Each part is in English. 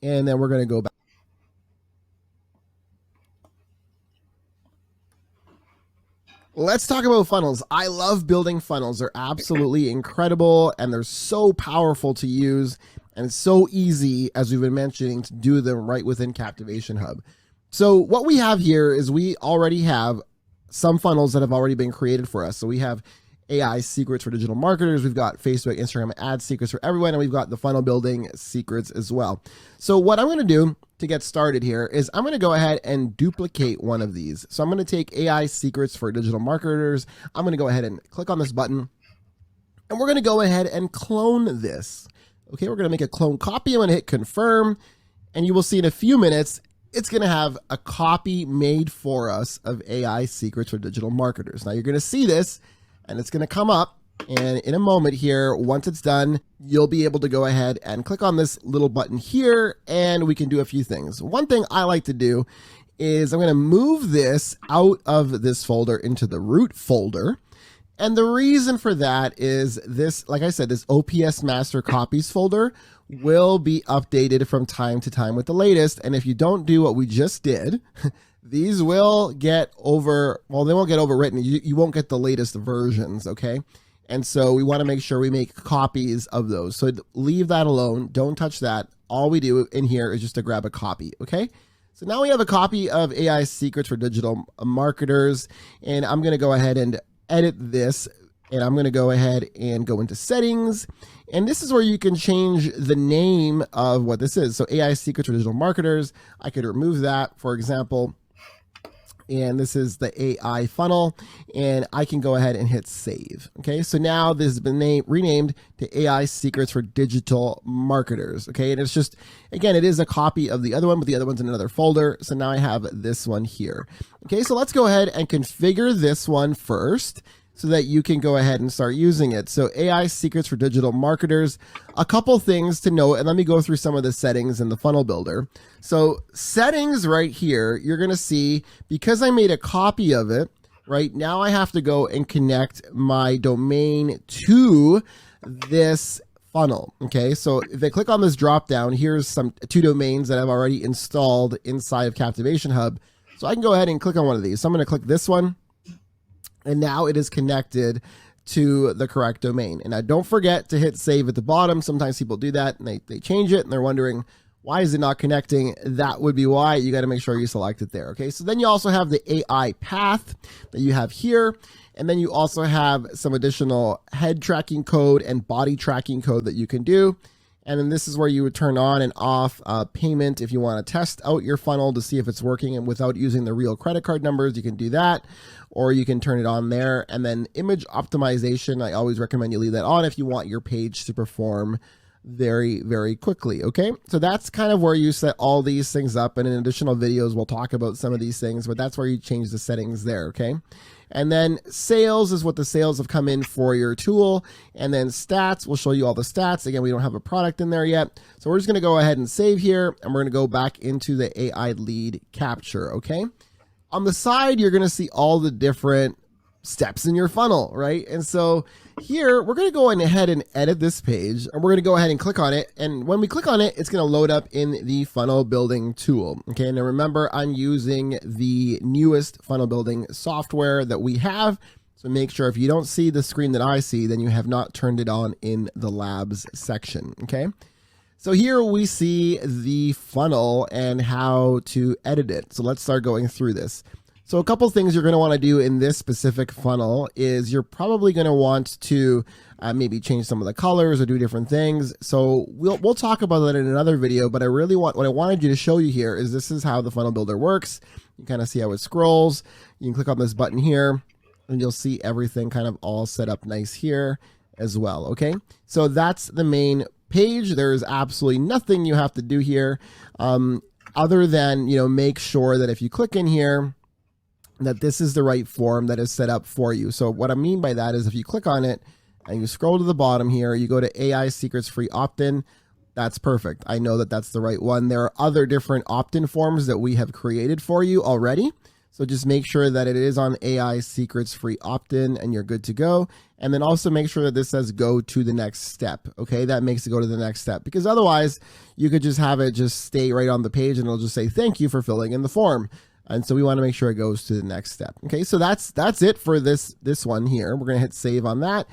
And then we're going to go back. Let's talk about funnels. I love building funnels. They're absolutely incredible and they're so powerful to use and so easy, as we've been mentioning, to do them right within Captivation Hub. So what we have here is we already have some funnels that have already been created for us. So we have AI secrets for digital marketers. We've got Facebook, Instagram ad secrets for everyone. And we've got the funnel building secrets as well. So what I'm going to do to get started here is I'm going to go ahead and duplicate one of these. So I'm going to take AI secrets for digital marketers. I'm going to go ahead and click on this button and we're going to go ahead and clone this. Okay, we're going to make a clone copy. I'm going to hit confirm and you will see in a few minutes, it's going to have a copy made for us of AI secrets for digital marketers. Now you're going to see this and it's going to come up. And in a moment here, once it's done, you'll be able to go ahead and click on this little button here and we can do a few things. One thing I like to do is I'm going to move this out of this folder into the root folder. And the reason for that is this, like I said, this OPS master copies folder will be updated from time to time with the latest. And if you don't do what we just did, these will get over, well, they won't get overwritten. You won't get the latest versions, okay? And so we want to make sure we make copies of those. So leave that alone. Don't touch that. All we do in here is just to grab a copy, okay? So now we have a copy of AI secrets for digital marketers. And I'm going to go ahead and edit this. And I'm going to go ahead and go into settings. And this is where you can change the name of what this is. So AI secrets for digital marketers. I could remove that, for example. And this is the AI funnel, and I can go ahead and hit save. Okay, so now this has been renamed to AI secrets for digital marketers. Okay, and it's just, again, it is a copy of the other one, but the other one's in another folder. So now I have this one here. Okay, so let's go ahead and configure this one first, so that you can go ahead and start using it. So AI secrets for digital marketers, a couple things to note, and let me go through some of the settings in the funnel builder. So settings right here, you're gonna see, because I made a copy of it, right now I have to go and connect my domain to this funnel. Okay, so if I click on this drop down, here's two domains that I've already installed inside of Captivation Hub. So I can go ahead and click on one of these. So I'm gonna click this one. And now it is connected to the correct domain. And now don't forget to hit save at the bottom. Sometimes people do that and they change it and they're wondering, why is it not connecting? That would be why. You got to make sure you select it there. Okay, so then you also have the AI path that you have here. And then you also have some additional head tracking code and body tracking code that you can do. And then this is where you would turn on and off payment. If you want to test out your funnel to see if it's working and without using the real credit card numbers, you can do that, or you can turn it on there. And then image optimization, I always recommend you leave that on if you want your page to perform very, very quickly. Okay, so that's kind of where you set all these things up. And in additional videos, we'll talk about some of these things, but that's where you change the settings there. Okay. And then sales is what the sales have come in for your tool. And then stats will show you all the stats. Again, we don't have a product in there yet. So we're just going to go ahead and save here. And we're going to go back into the AI lead capture. Okay. On the side, you're going to see all the different steps in your funnel, right? And so here we're going to go ahead and edit this page, and we're going to go ahead and click on it. And when we click on it, it's going to load up in the funnel building tool. Okay. And remember, I'm using the newest funnel building software that we have. So make sure if you don't see the screen that I see, then you have not turned it on in the labs section. Okay. So here we see the funnel and how to edit it. So let's start going through this. So a couple things you're going to want to do in this specific funnel is you're probably going to want to maybe change some of the colors or do different things. So we'll talk about that in another video, but what I wanted you to show you here is this is how the funnel builder works. You kind of see how it scrolls. You can click on this button here and you'll see everything kind of all set up nice here as well. Okay. So that's the main page. There's absolutely nothing you have to do here other than, make sure that if you click in here, that this is the right form that is set up for you. So what I mean by that is if you click on it and you scroll to the bottom here, you go to AI secrets free opt-in. That's perfect. I know that that's the right one. There are other different opt-in forms that we have created for you already. So just make sure that it is on AI secrets free opt-in and you're good to go. And then also make sure that this says go to the next step. Okay, that makes it go to the next step, because otherwise you could just have it just stay right on the page and it'll just say thank you for filling in the form. And so we want to make sure it goes to the next step. Okay, so that's it for this one here. We're going to hit save on that.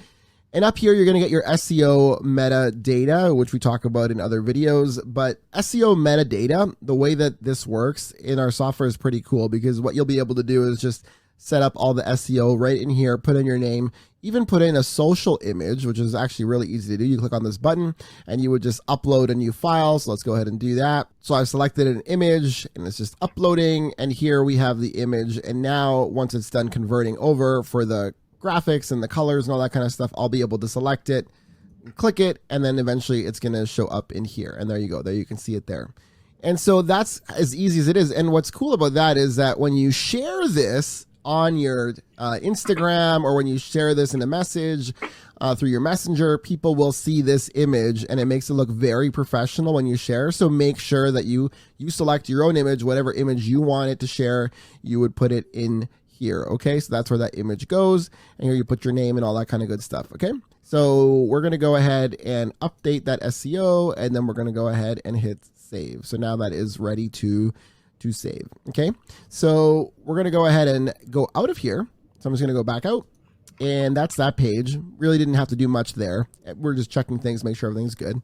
And up here, you're going to get your SEO metadata, which we talk about in other videos. But SEO metadata, the way that this works in our software is pretty cool, because what you'll be able to do is just set up all the SEO right in here, put in your name, even put in a social image, which is actually really easy to do. You click on this button and you would just upload a new file. So let's go ahead and do that. So I've selected an image and it's just uploading. And here we have the image. And now once it's done converting over for the graphics and the colors and all that kind of stuff, I'll be able to select it, click it, and then eventually it's going to show up in here. And there you go. There you can see it there. And so that's as easy as it is. And what's cool about that is that when you share this on your Instagram, or when you share this in a message through your messenger, people will see this image and it makes it look very professional when you share. So make sure that you select your own image, whatever image you want it to share, you would put it in here. Okay, so that's where that image goes, and here you put your name and all that kind of good stuff. Okay, so we're going to go ahead and update that SEO, and then we're going to go ahead and hit save. So now that is ready to save. Okay, so we're going to go ahead and go out of here. So I'm just going to go back out, and that's that page. Really didn't have to do much there. We're just checking things, make sure everything's good.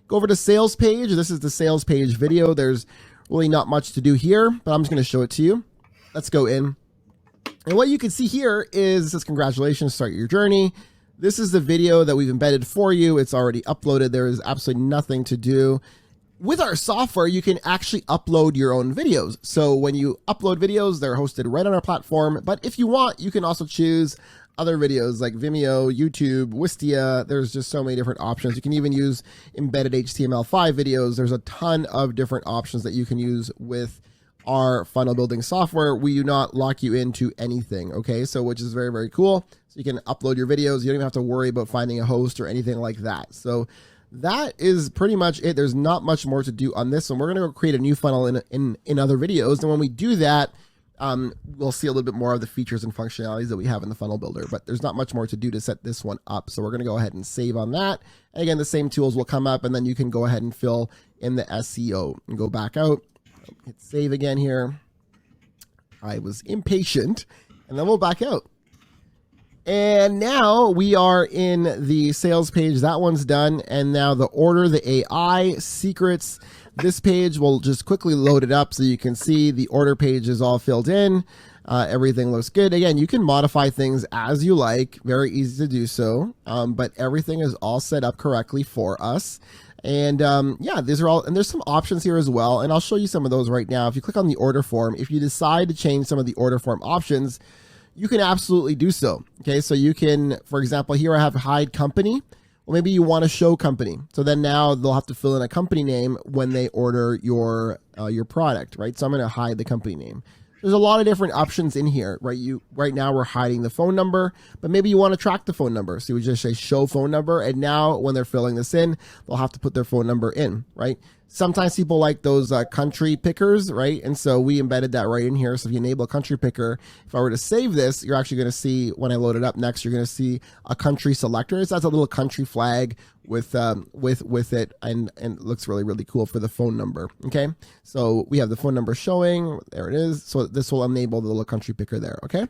Go over to sales page. This is the sales page video. There's really not much to do here, but I'm just going to show it to you. Let's go in. And what you can see here is it says, congratulations, start your journey. This is the video that we've embedded for you. It's already uploaded. There is absolutely nothing to do. With our software, you can actually upload your own videos. So when you upload videos, they're hosted right on our platform. But if you want, you can also choose other videos like Vimeo, YouTube, Wistia. There's just so many different options. You can even use embedded HTML5 videos. There's a ton of different options that you can use with our funnel building software. We do not lock you into anything. Okay, so which is very, very cool. So you can upload your videos. You don't even have to worry about finding a host or anything like that. So that is pretty much it. There's not much more to do on this one. We're going to go create a new funnel in other videos. And when we do that, we'll see a little bit more of the features and functionalities that we have in the funnel builder, but there's not much more to do to set this one up. So we're going to go ahead and save on that. And again, the same tools will come up, and then you can go ahead and fill in the SEO and go back out, hit save again here. I was impatient, and then we'll back out. And now we are in the sales page. That one's done. And now the order, the AI secrets, this page will just quickly load it up so you can see the order page is all filled in. Everything looks good. Again, you can modify things as you like. Very easy to do so. But everything is all set up correctly for us. And yeah, these are all, and there's some options here as well. And I'll show you some of those right now. If you click on the order form, if you decide to change some of the order form options, you can absolutely do so. Okay, so you can, for example, here I have hide company. Well, maybe you want to show company. So then now they'll have to fill in a company name when they order your product, right? So I'm going to hide the company name. There's a lot of different options in here, right? Right now we're hiding the phone number, but maybe you want to track the phone number. So you would just say show phone number. And now when they're filling this in, they'll have to put their phone number in, right? Sometimes people like those country pickers, right? And so we embedded that right in here. So if you enable a country picker, if I were to save this, you're actually going to see when I load it up next, you're going to see a country selector. So that's a little country flag with it, and it looks really, really cool for the phone number. Okay, so we have the phone number showing. There it is. So this will enable the little country picker there. Okay.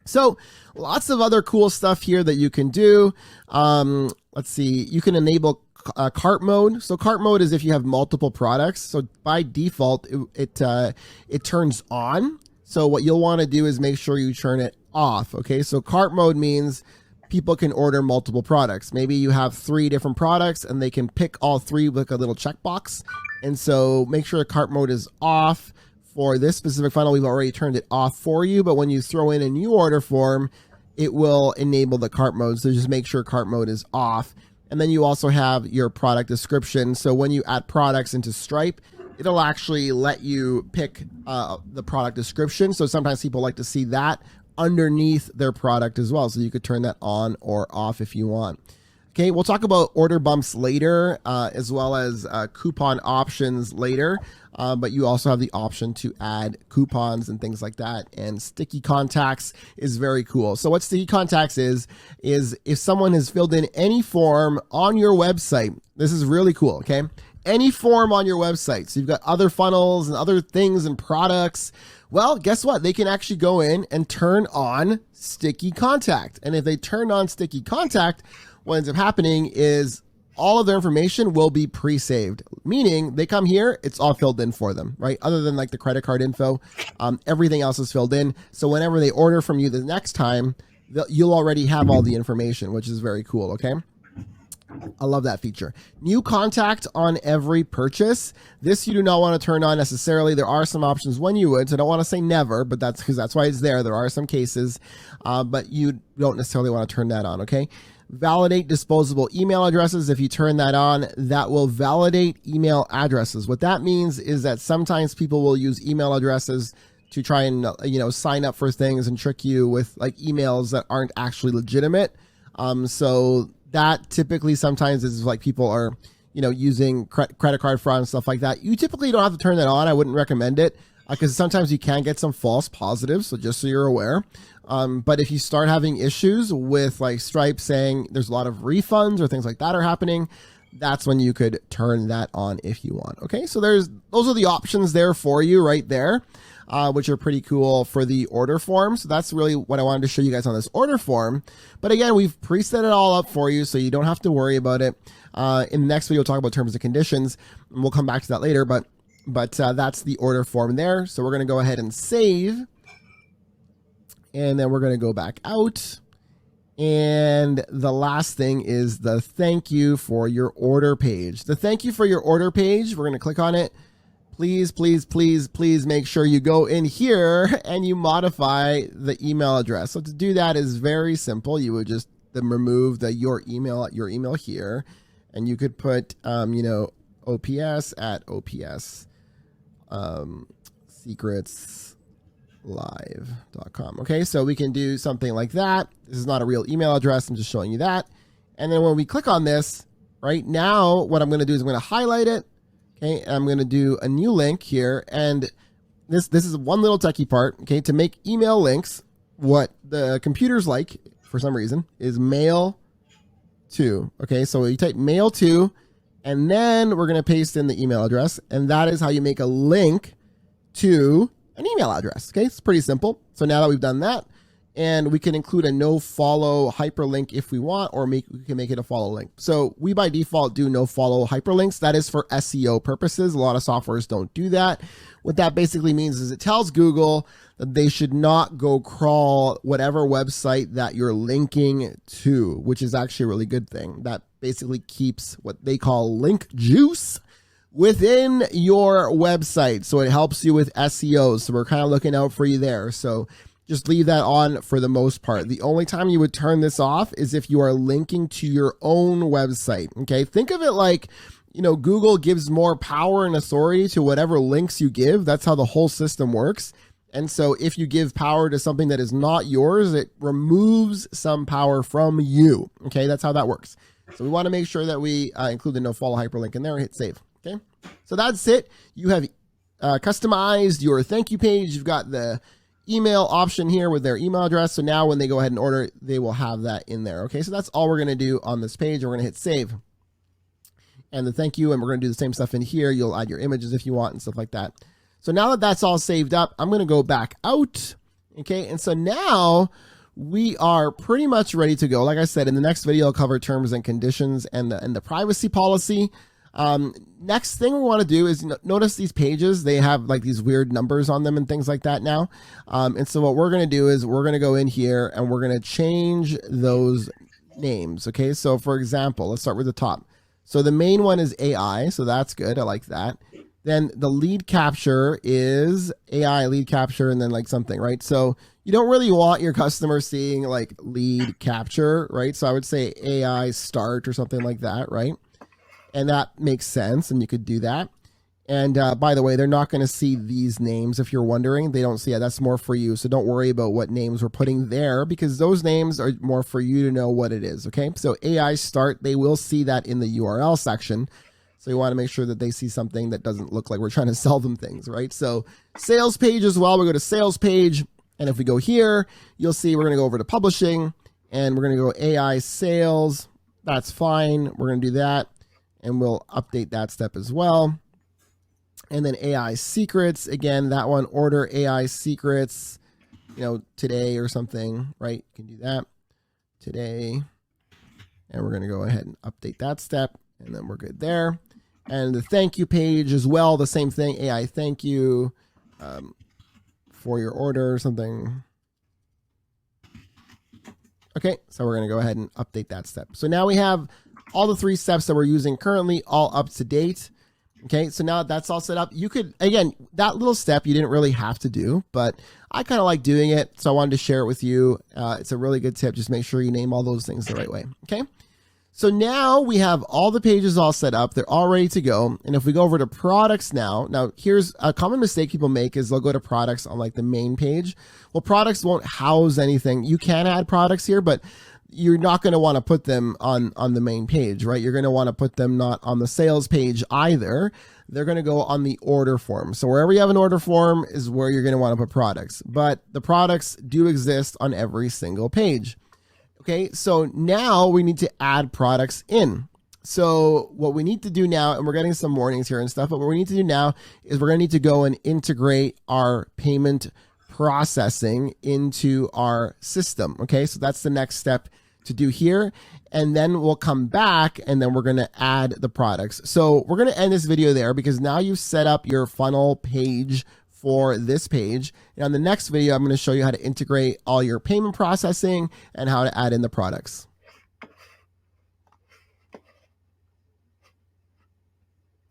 So lots of other cool stuff here that you can do. Let's see. You can enable cart mode. So cart mode is if you have multiple products. So by default, it turns on. So what you'll want to do is make sure you turn it off. Okay. So cart mode means people can order multiple products. Maybe you have 3 different products and they can pick all 3 with a little checkbox. And so make sure cart mode is off. For this specific funnel, we've already turned it off for you, but when you throw in a new order form, it will enable the cart mode. So just make sure cart mode is off. And then you also have your product description. So when you add products into Stripe, it'll actually let you pick the product description. So sometimes people like to see that underneath their product as well. So you could turn that on or off if you want. Okay, we'll talk about order bumps later, as well as coupon options later. But you also have the option to add coupons and things like that. And sticky contacts is very cool. So what sticky contacts is if someone has filled in any form on your website, this is really cool, okay? Any form on your website. So you've got other funnels and other things and products. Well, guess what? They can actually go in and turn on sticky contact. And if they turn on sticky contact, what ends up happening is all of their information will be pre-saved, meaning they come here, it's all filled in for them, right? Other than like the credit card info, everything else is filled in. So whenever they order from you the next time, you'll already have all the information, which is very cool, okay? I love that feature. New contact on every purchase. This you do not want to turn on necessarily. There are some options when you would, so I don't want to say never, but that's because that's why it's there. There are some cases, but you don't necessarily want to turn that on, okay? Validate disposable email addresses. If you turn that on, that will validate email addresses. What that means is that sometimes people will use email addresses to try and sign up for things and trick you with like emails that aren't actually legitimate. So that typically sometimes is like people are using credit card fraud and stuff like that. You typically don't have to turn that on. I wouldn't recommend it because sometimes you can get some false positives. So just so you're aware. But if you start having issues with like Stripe saying there's a lot of refunds or things like that are happening, that's when you could turn that on if you want. Okay, so those are the options there for you right there, which are pretty cool for the order form. So that's really what I wanted to show you guys on this order form. But again, we've preset it all up for you, so you don't have to worry about it. In the next video, we'll talk about terms and conditions, and we'll come back to that later. But that's the order form there. So we're going to go ahead and save. And then we're going to go back out. And the last thing is the thank you for your order page. The thank you for your order page, we're going to click on it. Please, please, please, please make sure you go in here and you modify the email address. So to do that is very simple. You would just remove your email here. And you could put, OPS at OPS secretslive.com. Okay, so we can do something like that. This is not a real email address. I'm just showing you that. And then when we click on this, right now, what I'm going to do is I'm going to highlight it. Okay, I'm going to do a new link here. And this is one little techie part. Okay, to make email links, what the computers like, for some reason, is mail to. Okay, so you type mail to, and then we're going to paste in the email address. And that is how you make a link to an email address. Okay, it's pretty simple. So now that we've done that, and we can include a no follow hyperlink if we want, or we can make it a follow link. So we by default do no follow hyperlinks. That is for SEO purposes. A lot of softwares don't do that. What that basically means is it tells Google that they should not go crawl whatever website that you're linking to, which is actually a really good thing. That basically keeps what they call link juice within your website. So it helps you with SEO. So we're kind of looking out for you there. So just leave that on for the most part. The only time you would turn this off is if you are linking to your own website. Okay. Think of it like, Google gives more power and authority to whatever links you give. That's how the whole system works. And so if you give power to something that is not yours, it removes some power from you. Okay. That's how that works. So we want to make sure that we include the no follow hyperlink in there and hit save. Okay, so that's it. You have customized your thank you page. You've got the email option here with their email address. So now when they go ahead and order, they will have that in there. Okay, so that's all we're going to do on this page. We're going to hit save and the thank you. And we're going to do the same stuff in here. You'll add your images if you want and stuff like that. So now that that's all saved up, I'm going to go back out. Okay, and so now we are pretty much ready to go. Like I said, in the next video, I'll cover terms and conditions and the privacy policy. Next thing we want to do is notice these pages, they have like these weird numbers on them and things like that now. And so what we're going to do is we're going to go in here and we're going to change those names. Okay. So for example, let's start with the top. So the main one is AI. So that's good. I like that. Then the lead capture is AI lead capture and then like something, right? So you don't really want your customer seeing like lead capture, right? So I would say AI start or something like that, right? And that makes sense, and you could do that. And by the way, they're not going to see these names if you're wondering. They don't see it. That's more for you. So don't worry about what names we're putting there because those names are more for you to know what it is. Okay. So AI start, they will see that in the URL section. So you want to make sure that they see something that doesn't look like we're trying to sell them things, right? So sales page as well. We go to sales page. And if we go here, you'll see we're going to go over to publishing and we're going to go AI sales. That's fine. We're going to do that. And we'll update that step as well. And then AI secrets, again, that one, order AI secrets, today or something, right? You can do that today. And we're going to go ahead and update that step. And then we're good there. And the thank you page as well, the same thing, AI thank you for your order or something. Okay, so we're going to go ahead and update that step. So now we have all the 3 steps that we're using currently all up to date. Okay, so now that's all set up. You could, again, that little step you didn't really have to do, but I kind of like doing it, so I wanted to share it with you. It's a really good tip. Just make sure you name all those things the right way. Okay, so now we have all the pages all set up. They're all ready to go. And if we go over to products now here's a common mistake people make is they'll go to products on like the main page. Well, products won't house anything. You can add products here, but you're not going to want to put them on the main page, right? You're going to want to put them not on the sales page either. They're going to go on the order form. So wherever you have an order form is where you're going to want to put products, but the products do exist on every single page. Okay, so now we need to add products in. So what we need to do now, and we're getting some warnings here and stuff, but what we need to do now is we're going to need to go and integrate our payment processing into our system. Okay, so that's the next step to do here. And then we'll come back and then we're going to add the products. So we're going to end this video there because now you've set up your funnel page for this page. And on the next video, I'm going to show you how to integrate all your payment processing and how to add in the products.